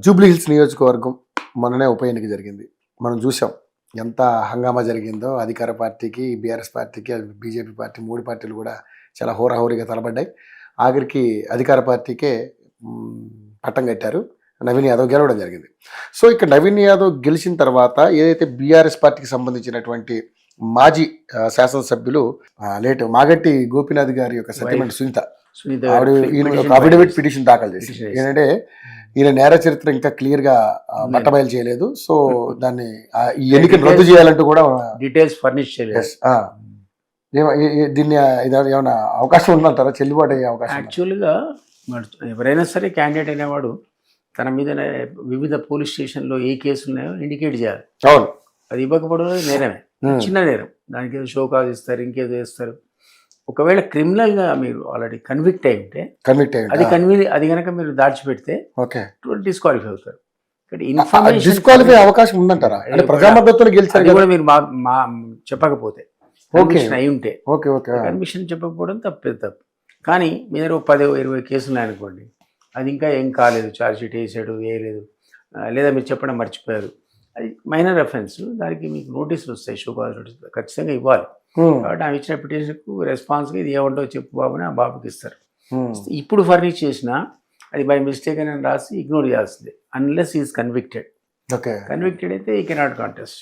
Jubilee hills నియోజకవర్గం మొన్ననే ఉప ఎన్నిక జరిగింది. మనం చూసాం ఎంత హంగామా జరిగిందో. అధికార పార్టీకి, బీఆర్ఎస్ పార్టీకి, బీజేపీ పార్టీ 3 పార్టీలు కూడా చాలా హోరాహోరీగా తలబడ్డాయి. ఆఖరికి అధికార పార్టీకే పట్టం కట్టారు. నవీన్ యాదవ్ గెలవడం జరిగింది. సో ఇక్కడ నవీన్ యాదవ్ గెలిచిన తర్వాత ఏదైతే బీఆర్ఎస్ పార్టీకి సంబంధించినటువంటి మాజీ శాసనసభ్యులు లేట్ మాగంటి గోపీనాథ్ గారి యొక్క సత్యమంటి సునీత ఆవిడ ఒక అఫిడవిట్ పిటిషన్ దాఖలు చేసింది. ఏంటంటే ఈయన నేర చరిత్ర ఇంకా క్లియర్ గా బట్టబయలు చేయలేదు. సో దాన్ని ఈ ఎన్నికను రద్దు చేయాలంటూ కూడా డీటెయిల్స్ ఫర్నిష్ చేయలేదు. దీన్ని ఏమైనా అవకాశం ఉందంటారా? చెల్లుబాటు అయ్యే అవకాశం? యాక్చువల్గా ఎవరైనా సరే క్యాండిడేట్ అనేవాడు తన మీద వివిధ పోలీస్ స్టేషన్లో ఏ కేసులు ఉన్నాయో ఇండికేట్ చేయాలి. అవును, అది ఇవ్వకపోవడం నేరమే, చిన్న నేరం. దానికి ఏదో షోకాజ్ ఇస్తారు, ఇంకేదో ఇస్తారు. ఒకవేళ క్రిమినల్గా మీరు ఆల్రెడీ కన్విక్ట్ అయి ఉంటే అది కనుక మీరు దాచిపెడితే డిస్క్వాలిఫై అవుతారు. డిస్క్వాలిఫై అవకాశం ఉందంటారా? అంటే ప్రజామద్దతులు గెలిచారు కూడా మీరు మా చెప్పకపోతే కన్విక్షన్ అయి ఉంటే. కన్విక్షన్ చెప్పకపోవడం తప్పు. కానీ మీరు 10-20 కేసులు ఉన్నాయనుకోండి, అది ఇంకా ఏం కాలేదు, ఛార్జ్ షీట్ వేసాడు, వేయలేదు, లేదా మీరు చెప్పడం మర్చిపోయారు, అది మైనర్ అఫెన్స్. దానికి మీకు నోటీసులు వస్తాయి, షోకాజ్ నోటీస్ ఖచ్చితంగా ఇవ్వాలి. కాబట్టి ఆమె ఇచ్చిన పిటిషన్కు రెస్పాన్స్గా ఇది ఏమంటో చెప్పు బాబు అని ఆ బాబుకి ఇస్తారు. ఇప్పుడు ఫర్నిష్ చేసినా అది బై మిస్టేక్ అని రాసి ఇగ్నోర్ చేయాల్సిందే, అన్లెస్ ఈజ్ కన్విక్టెడ్. కన్విక్టెడ్ అయితే ఈ కెనాట్ కాంటెస్ట్.